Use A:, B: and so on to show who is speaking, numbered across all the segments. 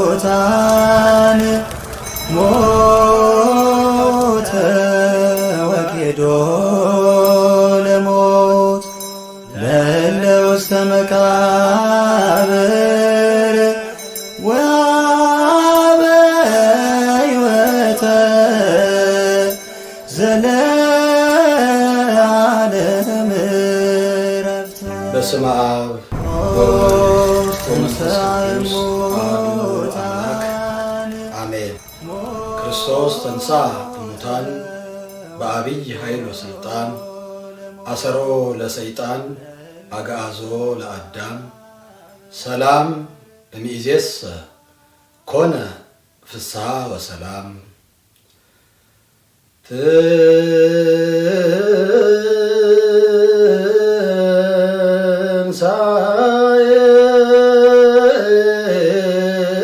A: ሙታን ሞተ ወኬዶ ለሞት ለእለ ውስተ መቃብር ወሀበ ሕይወተ ዘለዓለም ዕረፍተ።
B: በስመ አብ ወወልድ ወመንፈስ ቅዱስ አሐዱ አምላክ አሜን። ክርስቶስ ተንሥአ እሙታን በዐቢይ ኃይል ወሥልጣን አሰሮ ለሰይጣን አግዓዞ ለአዳም ሰላም እምይእዜሰ ኮነ ፍስሐ ወሰላም።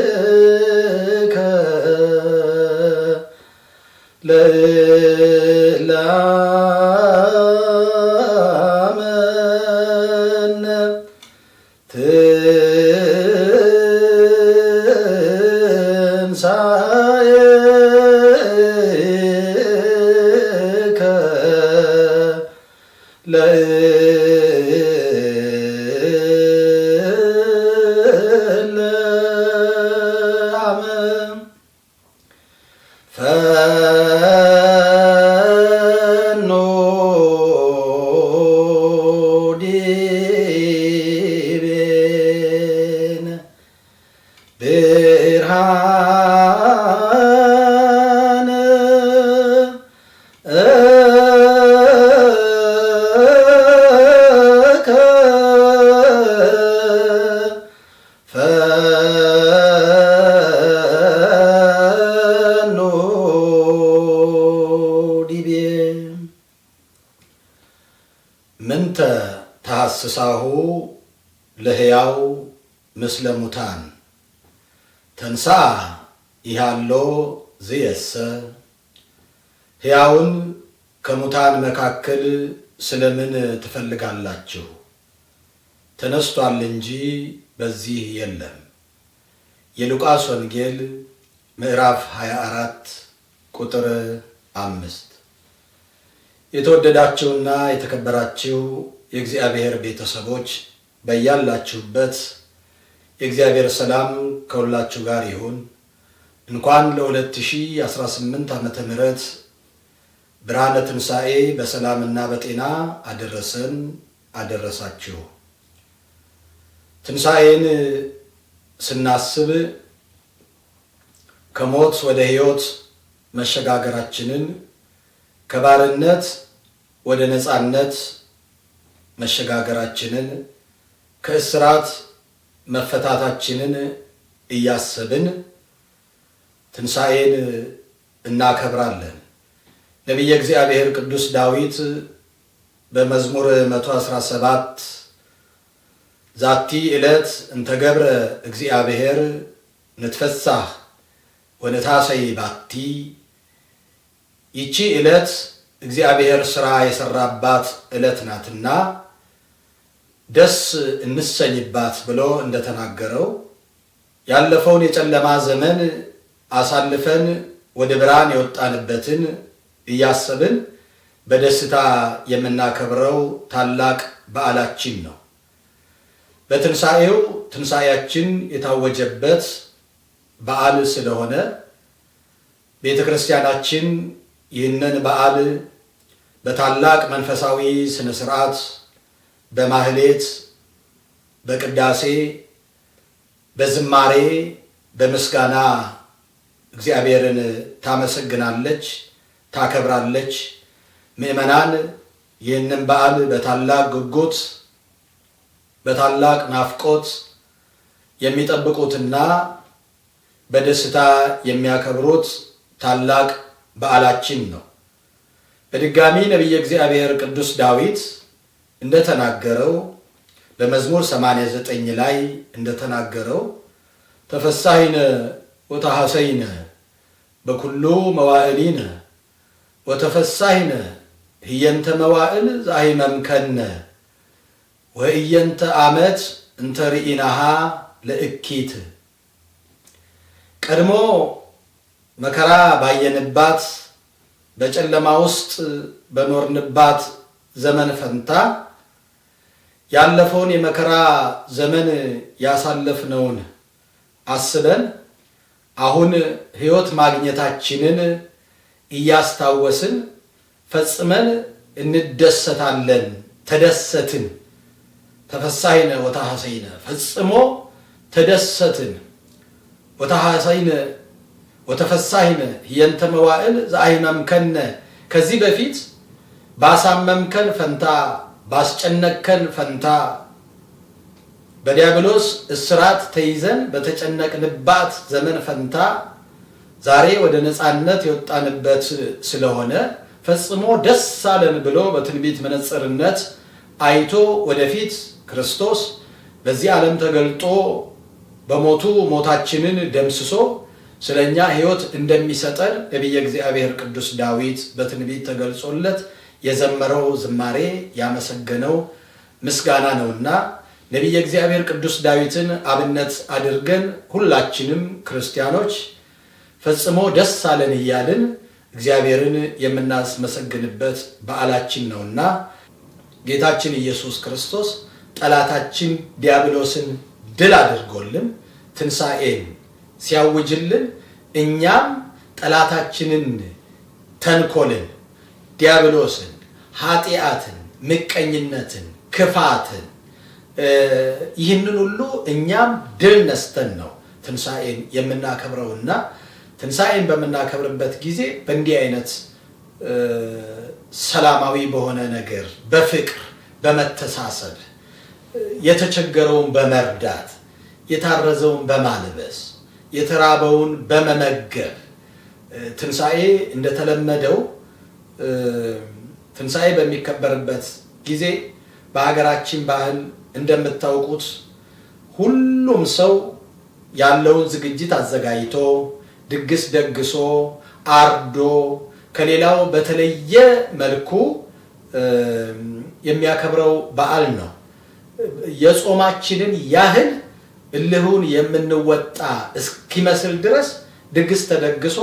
B: ትንሣኤከ ለእለ አመነ ትንሣኤከ ለእለ አመነ ፈኖ ዲቤነ ብርሃነ ፈኖ ዲቤ ምንተ ተሐስሳሁ ለሕያው ምስለ ሙታን ተንሥአ ይሃሎ ዝየሰ። ሕያውን ከሙታን መካከል ስለምን ትፈልጋላችሁ? ተነስቷል እንጂ በዚህ የለም። የሉቃስ ወንጌል ምዕራፍ 24 ቁጥር 5። የተወደዳችሁና የተከበራችሁ የእግዚአብሔር ቤተሰቦች በያላችሁበት የእግዚአብሔር ሰላም ከሁላችሁ ጋር ይሁን። እንኳን ለ2018 ዓመተ ምህረት ብርሃነ ትንሣኤ በሰላምና በጤና አደረሰን አደረሳችሁ። ትንሣኤን ስናስብ ከሞት ወደ ሕይወት መሸጋገራችንን፣ ከባርነት ወደ ነፃነት መሸጋገራችንን፣ ከእስራት መፈታታችንን እያሰብን ትንሣኤን እናከብራለን። ነቢየ እግዚአብሔር ቅዱስ ዳዊት በመዝሙር 117 ዛቲ ዕለት እንተ ገብረ እግዚአብሔር ንትፈሳህ ወነታሰይ ባቲ፣ ይቺ ዕለት እግዚአብሔር ሥራ የሠራባት ዕለት ናትና ደስ እንሰኝባት ብሎ እንደተናገረው ያለፈውን የጨለማ ዘመን አሳልፈን ወደ ብርሃን የወጣንበትን እያሰብን በደስታ የምናከብረው ታላቅ በዓላችን ነው። በትንሣኤው ትንሣኤያችን የታወጀበት በዓል ስለሆነ ቤተ ክርስቲያናችን ይህንን በዓል በታላቅ መንፈሳዊ ስነ ሥርዓት በማህሌት፣ በቅዳሴ፣ በዝማሬ፣ በምስጋና እግዚአብሔርን ታመሰግናለች፣ ታከብራለች። ምእመናን ይህንን በዓል በታላቅ ጉጉት በታላቅ ናፍቆት የሚጠብቁትና በደስታ የሚያከብሩት ታላቅ በዓላችን ነው። በድጋሚ ነቢየ እግዚአብሔር ቅዱስ ዳዊት እንደተናገረው በመዝሙር 89 ላይ እንደተናገረው ተፈሳሂነ ወተሐሰይነ በኩሉ መዋዕሊነ ወተፈሳሂነ ህየንተ መዋዕል ዛሂመምከነ ወእየንተ ዓመት እንተ ርኢናሃ ለእኪት ቀድሞ መከራ ባየንባት በጨለማ ውስጥ በኖርንባት ዘመን ፈንታ ያለፈውን የመከራ ዘመን ያሳለፍነውን አስበን አሁን ሕይወት ማግኘታችንን እያስታወስን ፈጽመን እንደሰታለን። ተደሰትን። ተፈሳይነ ወታሐሰይነ ፈጽሞ ተደሰትን። ወታሐሰይነ ወተፈሳይነ ህየንተ መዋዕል ዘአይመምከነ ከዚህ በፊት ባሳመምከን ፈንታ ባስጨነቅከን ፈንታ በዲያብሎስ እስራት ተይዘን በተጨነቅንባት ዘመን ፈንታ ዛሬ ወደ ነፃነት የወጣንበት ስለሆነ ፈጽሞ ደስ አለን ብሎ በትንቢት መነጽርነት አይቶ ወደፊት ክርስቶስ በዚህ ዓለም ተገልጦ በሞቱ ሞታችንን ደምስሶ ስለኛ ሕይወት እንደሚሰጠን ነቢየ እግዚአብሔር ቅዱስ ዳዊት በትንቢት ተገልጾለት የዘመረው ዝማሬ ያመሰገነው ምስጋና ነውና ነቢየ እግዚአብሔር ቅዱስ ዳዊትን አብነት አድርገን ሁላችንም ክርስቲያኖች ፈጽሞ ደስ አለን እያልን እግዚአብሔርን የምናስመሰግንበት በዓላችን ነውና ጌታችን ኢየሱስ ክርስቶስ ጠላታችን ዲያብሎስን ድል አድርጎልን ትንሣኤን ሲያውጅልን እኛም ጠላታችንን ተንኮልን፣ ዲያብሎስን፣ ኃጢአትን፣ ምቀኝነትን፣ ክፋትን ይህንን ሁሉ እኛም ድል ነስተን ነው ትንሣኤን የምናከብረውና ትንሣኤን በምናከብርበት ጊዜ በእንዲህ አይነት ሰላማዊ በሆነ ነገር በፍቅር በመተሳሰብ የተቸገረውን በመርዳት የታረዘውን በማልበስ የተራበውን በመመገብ ትንሣኤ እንደተለመደው ትንሣኤ በሚከበርበት ጊዜ በሀገራችን ባህል እንደምታውቁት ሁሉም ሰው ያለውን ዝግጅት አዘጋጅቶ ድግስ ደግሶ አርዶ ከሌላው በተለየ መልኩ የሚያከብረው በዓል ነው። የጾማችንን ያህል እልሁን የምንወጣ እስኪመስል ድረስ ድግስ ተደግሶ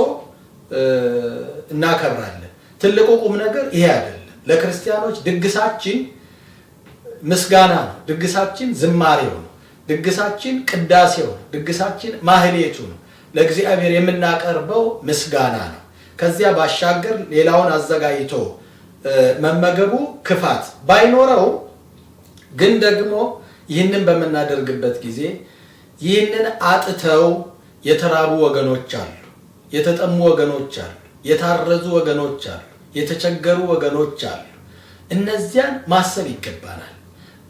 B: እናከብራለን። ትልቁ ቁም ነገር ይሄ አይደለም። ለክርስቲያኖች ድግሳችን ምስጋና ነው። ድግሳችን ዝማሬው ነው። ድግሳችን ቅዳሴው ነው። ድግሳችን ማህሌቱ ነው። ለእግዚአብሔር የምናቀርበው ምስጋና ነው። ከዚያ ባሻገር ሌላውን አዘጋጅቶ መመገቡ ክፋት ባይኖረው ግን ደግሞ ይህንን በምናደርግበት ጊዜ ይህንን አጥተው የተራቡ ወገኖች አሉ፣ የተጠሙ ወገኖች አሉ፣ የታረዙ ወገኖች አሉ፣ የተቸገሩ ወገኖች አሉ። እነዚያን ማሰብ ይገባናል።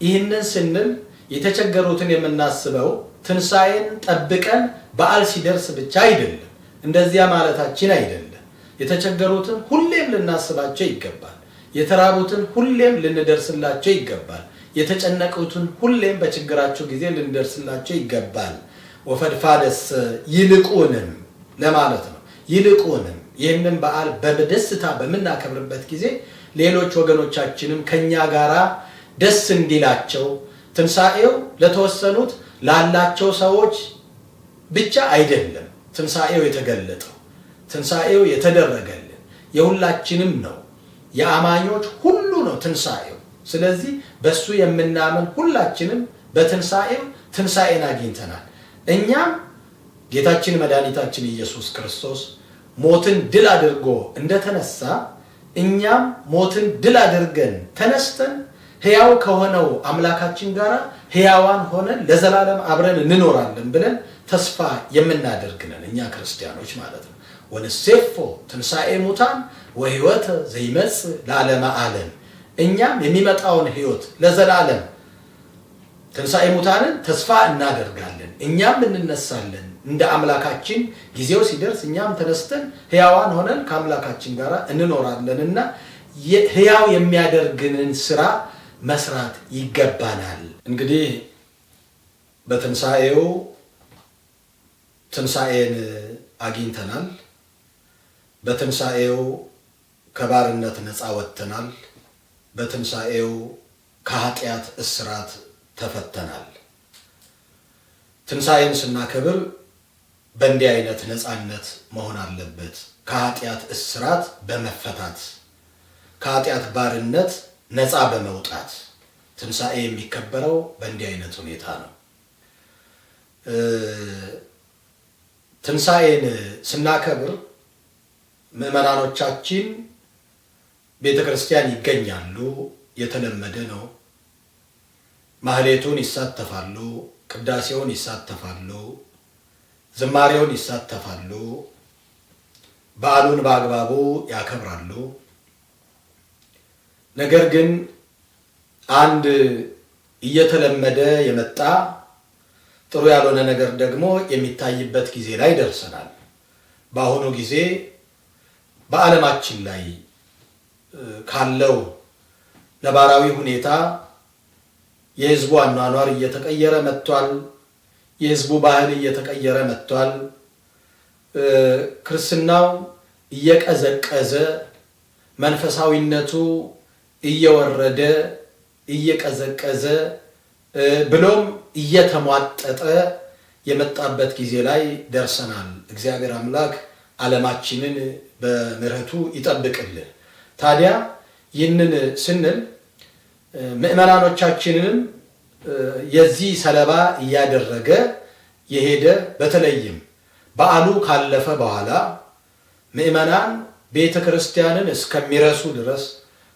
B: ይህንን ስንል የተቸገሩትን የምናስበው ትንሣኤን ጠብቀን በዓል ሲደርስ ብቻ አይደለም። እንደዚያ ማለታችን አይደለም። የተቸገሩትን ሁሌም ልናስባቸው ይገባል። የተራቡትን ሁሌም ልንደርስላቸው ይገባል። የተጨነቁትን ሁሌም በችግራቸው ጊዜ ልንደርስላቸው ይገባል። ወፈድፋደስ ይልቁንም ለማለት ነው። ይልቁንም ይህንን በዓል በደስታ በምናከብርበት ጊዜ ሌሎች ወገኖቻችንም ከኛ ጋራ ደስ እንዲላቸው ትንሣኤው ለተወሰኑት ላላቸው ሰዎች ብቻ አይደለም። ትንሣኤው የተገለጠው ትንሣኤው የተደረገልን የሁላችንም ነው። የአማኞች ሁሉ ነው ትንሣኤው። ስለዚህ በሱ የምናምን ሁላችንም በትንሣኤው ትንሣኤን አግኝተናል። እኛም ጌታችን መድኃኒታችን ኢየሱስ ክርስቶስ ሞትን ድል አድርጎ እንደተነሳ እኛም ሞትን ድል አድርገን ተነስተን ሕያው ከሆነው አምላካችን ጋር ሕያዋን ሆነን ለዘላለም አብረን እንኖራለን ብለን ተስፋ የምናደርግ ነን እኛ ክርስቲያኖች ማለት ነው። ወንሴፎ ትንሣኤ ሙታን ወሕይወተ ዘይመጽእ ለዓለመ ዓለም። እኛም የሚመጣውን ሕይወት ለዘላለም ትንሣኤ ሙታንን ተስፋ እናደርጋለን። እኛም እንነሳለን እንደ አምላካችን ጊዜው ሲደርስ እኛም ተነስተን ሕያዋን ሆነን ከአምላካችን ጋር እንኖራለንና ሕያው የሚያደርግንን ስራ መስራት ይገባናል። እንግዲህ በትንሣኤው ትንሣኤን አግኝተናል። በትንሣኤው ከባርነት ነፃ ወጥተናል። በትንሣኤው ከኃጢአት እስራት ተፈተናል። ትንሣኤን ስናከብር በእንዲህ አይነት ነፃነት መሆን አለበት። ከኃጢአት እስራት በመፈታት ከኃጢአት ባርነት ነፃ በመውጣት ትንሣኤ የሚከበረው በእንዲህ አይነት ሁኔታ ነው። ትንሣኤን ስናከብር ምዕመናኖቻችን ቤተ ክርስቲያን ይገኛሉ፣ የተለመደ ነው። ማህሌቱን ይሳተፋሉ፣ ቅዳሴውን ይሳተፋሉ፣ ዝማሬውን ይሳተፋሉ፣ በዓሉን በአግባቡ ያከብራሉ። ነገር ግን አንድ እየተለመደ የመጣ ጥሩ ያልሆነ ነገር ደግሞ የሚታይበት ጊዜ ላይ ደርሰናል። በአሁኑ ጊዜ በዓለማችን ላይ ካለው ነባራዊ ሁኔታ የህዝቡ አኗኗር እየተቀየረ መጥቷል። የህዝቡ ባህል እየተቀየረ መጥቷል። ክርስትናው እየቀዘቀዘ መንፈሳዊነቱ እየወረደ እየቀዘቀዘ ብሎም እየተሟጠጠ የመጣበት ጊዜ ላይ ደርሰናል። እግዚአብሔር አምላክ ዓለማችንን በምሕረቱ ይጠብቅልን። ታዲያ ይህንን ስንል ምዕመናኖቻችንንም የዚህ ሰለባ እያደረገ የሄደ በተለይም በዓሉ ካለፈ በኋላ ምዕመናን ቤተ ክርስቲያንን እስከሚረሱ ድረስ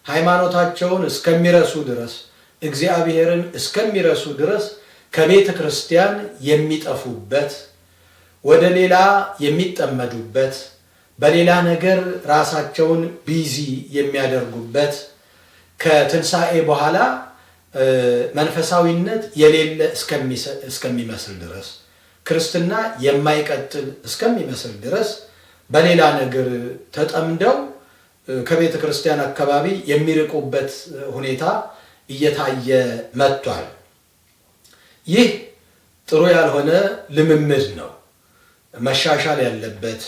B: ሃይማኖታቸውን እስከሚረሱ ድረስ እግዚአብሔርን እስከሚረሱ ድረስ ከቤተ ክርስቲያን የሚጠፉበት ወደ ሌላ የሚጠመዱበት በሌላ ነገር ራሳቸውን ቢዚ የሚያደርጉበት ከትንሣኤ በኋላ መንፈሳዊነት የሌለ እስከሚመስል ድረስ ክርስትና የማይቀጥል እስከሚመስል ድረስ በሌላ ነገር ተጠምደው ከቤተ ክርስቲያን አካባቢ የሚርቁበት ሁኔታ እየታየ መጥቷል። ይህ ጥሩ ያልሆነ ልምምድ ነው። መሻሻል ያለበት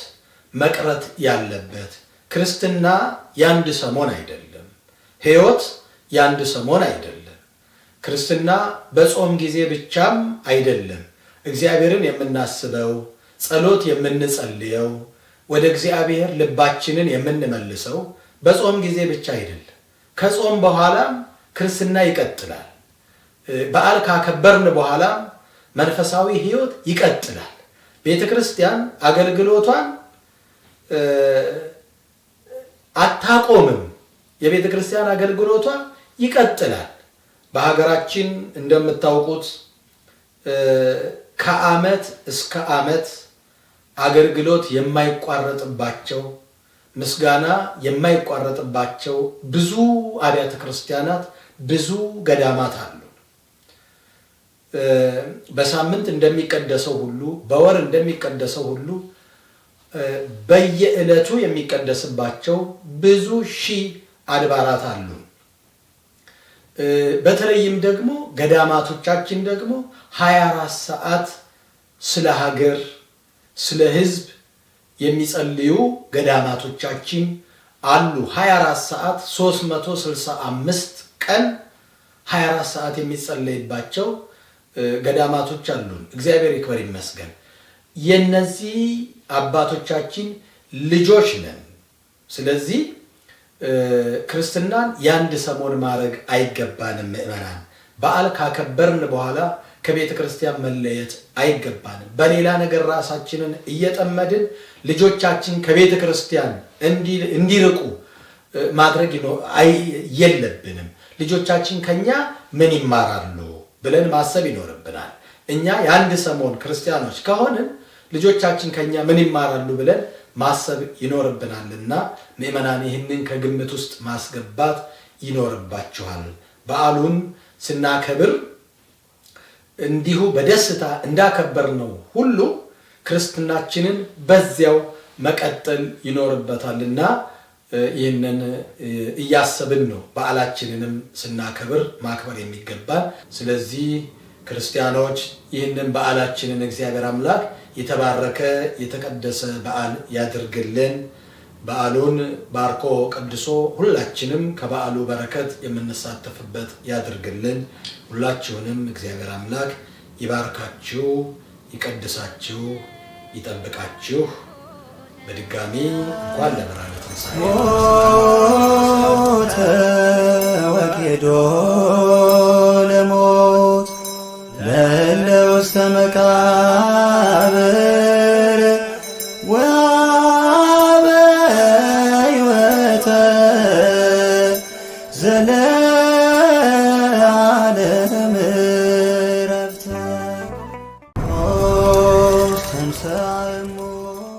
B: መቅረት ያለበት። ክርስትና የአንድ ሰሞን አይደለም። ሕይወት የአንድ ሰሞን አይደለም። ክርስትና በጾም ጊዜ ብቻም አይደለም። እግዚአብሔርን የምናስበው ጸሎት የምንጸልየው ወደ እግዚአብሔር ልባችንን የምንመልሰው በጾም ጊዜ ብቻ አይደለም። ከጾም በኋላም ክርስትና ይቀጥላል። በዓል ካከበርን በኋላም መንፈሳዊ ሕይወት ይቀጥላል። ቤተ ክርስቲያን አገልግሎቷን አታቆምም። የቤተ ክርስቲያን አገልግሎቷ ይቀጥላል። በሀገራችን እንደምታውቁት ከዓመት እስከ ዓመት አገልግሎት የማይቋረጥባቸው ምስጋና የማይቋረጥባቸው ብዙ አብያተ ክርስቲያናት ብዙ ገዳማት አሉ። በሳምንት እንደሚቀደሰው ሁሉ በወር እንደሚቀደሰው ሁሉ በየዕለቱ የሚቀደስባቸው ብዙ ሺህ አድባራት አሉ። በተለይም ደግሞ ገዳማቶቻችን ደግሞ 24 ሰዓት ስለ ሀገር ስለ ሕዝብ የሚጸልዩ ገዳማቶቻችን አሉ። 24 ሰዓት 365 ቀን 24 ሰዓት የሚጸለይባቸው ገዳማቶች አሉ። እግዚአብሔር ይክበር ይመስገን። የነዚህ አባቶቻችን ልጆች ነን። ስለዚህ ክርስትናን የአንድ ሰሞን ማድረግ አይገባንም። ምዕመናን በዓል ካከበርን በኋላ ከቤተ ክርስቲያን መለየት አይገባንም። በሌላ ነገር ራሳችንን እየጠመድን ልጆቻችን ከቤተ ክርስቲያን እንዲርቁ ማድረግ የለብንም። ልጆቻችን ከኛ ምን ይማራሉ ብለን ማሰብ ይኖርብናል። እኛ የአንድ ሰሞን ክርስቲያኖች ከሆንን ልጆቻችን ከኛ ምን ይማራሉ ብለን ማሰብ ይኖርብናልና ምዕመናን ይህንን ከግምት ውስጥ ማስገባት ይኖርባችኋል። በዓሉን ስናከብር እንዲሁ በደስታ እንዳከበርነው ሁሉ ክርስትናችንን በዚያው መቀጠል ይኖርበታልና ይህንን እያሰብን ነው በዓላችንንም ስናከብር ማክበር የሚገባን። ስለዚህ ክርስቲያኖች ይህንን በዓላችንን እግዚአብሔር አምላክ የተባረከ የተቀደሰ በዓል ያድርግልን። በዓሉን ባርኮ ቀድሶ ሁላችንም ከበዓሉ በረከት የምንሳተፍበት ያድርግልን። ሁላችሁንም እግዚአብሔር አምላክ ይባርካችሁ፣ ይቀድሳችሁ፣ ይጠብቃችሁ። በድጋሚ እንኳን ለብርሃነ ትንሣኤ
A: ሞተ ወጌዶ